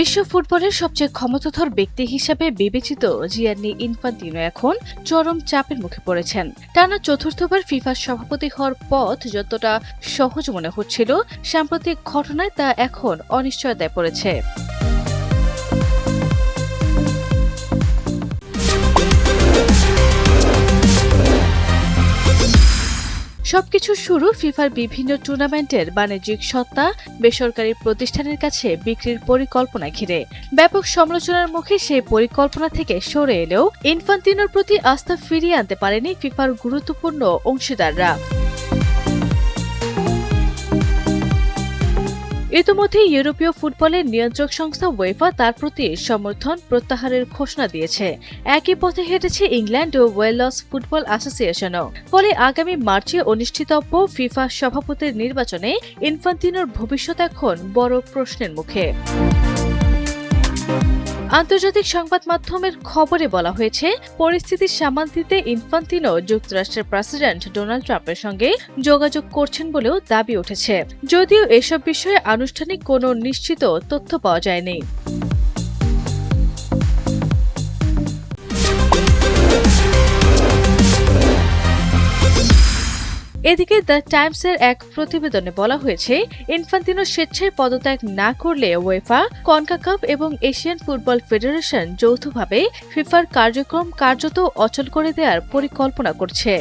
বিশ্ব ফুটবলের সবচেয়ে ক্ষমতাধর ব্যক্তি হিসেবে বিবেচিত জিয়ান্নি ইনফান্তিনো এখন চরম চাপের মুখে পড়েছেন। টানা চতুর্থবার ফিফার সভাপতি হওয়ার পথ যতটা সহজ মনে হচ্ছিল, সাম্প্রতিক ঘটনায় তা এখন অনিশ্চয়তায় পড়েছে। সবকিছু শুরু ফিফার বিভিন্ন টুর্নামেন্টের বাণিজ্যিক সত্তা বেসরকারি প্রতিষ্ঠানের কাছে বিক্রির পরিকল্পনা ঘিরে। ব্যাপক সমালোচনার মুখে সেই পরিকল্পনা থেকে সরে এলেও ইনফান্তিনোর প্রতি আস্থা ফিরিয়ে আনতে পারেনি ফিফার গুরুত্বপূর্ণ অংশীদাররা। ইতিমধ্যে ইউরোপীয় ফুটবলের নিয়ন্ত্রক সংস্থা উয়েফা তার প্রতি সমর্থন প্রত্যাহারের ঘোষণা দিয়েছে। একই পথে হেঁটেছে ইংল্যান্ড ও ওয়েলস ফুটবল অ্যাসোসিয়েশনও। ফলে আগামী মার্চে অনুষ্ঠিতব্য ফিফা সভাপতির নির্বাচনে ইনফান্তিনোর ভবিষ্যৎ এখন বড় প্রশ্নের মুখে। আন্তর্জাতিক সংবাদ মাধ্যমের খবরে বলা হয়েছে, পরিস্থিতি সামাল দিতে ইনফান্তিনো যুক্তরাষ্ট্রের প্রেসিডেন্ট ডোনাল্ড ট্রাম্পের সঙ্গে যোগাযোগ করছেন বলেও দাবি উঠেছে, যদিও এসব বিষয়ে আনুষ্ঠানিক কোনো নিশ্চিত তথ্য পাওয়া যায়নি। এদিকে দ্য টাইমসের এক প্রতিবেদনে বলা হয়েছে, ইনফান্তিনো স্বেচ্ছায় পদত্যাগ না করলে উয়েফা, কনকাকাফ এবং এশিয়ান ফুটবল ফেডারেশন যৌথভাবে ফিফার কার্যক্রম কার্যত অচল করে দেওয়ার পরিকল্পনা করছে।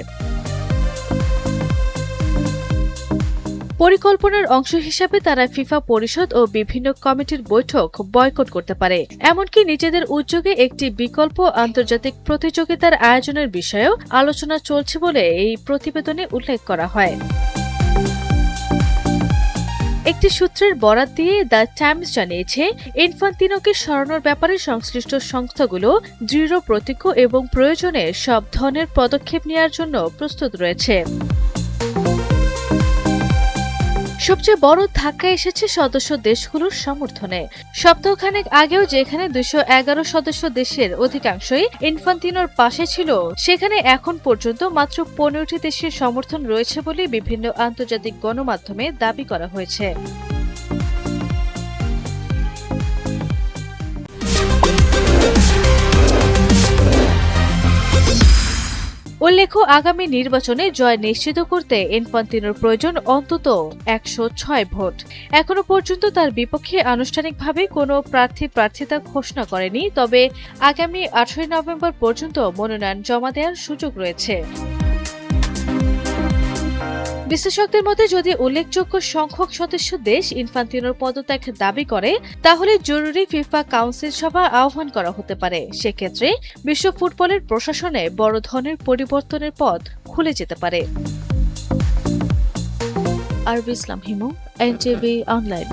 পরিকল্পনার অংশ হিসাবে তারা ফিফা পরিষদ ও বিভিন্ন কমিটির বৈঠক বয়কট করতে পারে, এমনকি নিজেদের উদ্যোগে একটি বিকল্প আন্তর্জাতিক প্রতিযোগিতার আয়োজনের বিষয়েও আলোচনা চলছে বলে এই প্রতিবেদনে উল্লেখ করা হয়। একটি সূত্রের বরাত দিয়ে দ্য টাইমস জানিয়েছে, ইনফান্তিনোকে সরানোর ব্যাপারে সংশ্লিষ্ট সংস্থাগুলো দৃঢ় প্রতিজ্ঞ এবং প্রয়োজনে সব ধরনের পদক্ষেপ নেওয়ার জন্য প্রস্তুত রয়েছে। সবচেয়ে বড় ধাক্কা এসেছে সদস্য দেশগুলোর সমর্থনে। সপ্তাহখানেক আগেও যেখানে 211 সদস্য দেশের অধিকাংশই ইনফান্তিনোর পাশে ছিল, সেখানে এখন পর্যন্ত মাত্র 15টি দেশের সমর্থন রয়েছে বলে বিভিন্ন আন্তর্জাতিক গণমাধ্যমে দাবি করা হয়েছে। উল্লেখ্য, আগামী নির্বাচনে জয় নিশ্চিত করতে ইনফান্তিনোর প্রয়োজন অন্তত 106 ভোট। এখনো পর্যন্ত তার বিপক্ষে আনুষ্ঠানিকভাবে কোনো প্রার্থিতা ঘোষণা করেনি, তবে আগামী 18 নভেম্বর পর্যন্ত মনোনয়ন জমা দেওয়ার সুযোগ রয়েছে। বিশ্লেষকদের মতে, যদি উল্লেখযোগ্য সংখ্যক সদস্য দেশ ইনফান্তিনোর পদত্যাগ দাবি করে, তাহলে জরুরি ফিফা কাউন্সিল সভা আহ্বান করা হতে পারে। সেক্ষেত্রে বিশ্ব ফুটবলের প্রশাসনে বড় ধরনের পরিবর্তনের পথ খুলে যেতে পারে। আরবি ইসলাম হিমু, এনটিভি অনলাইন।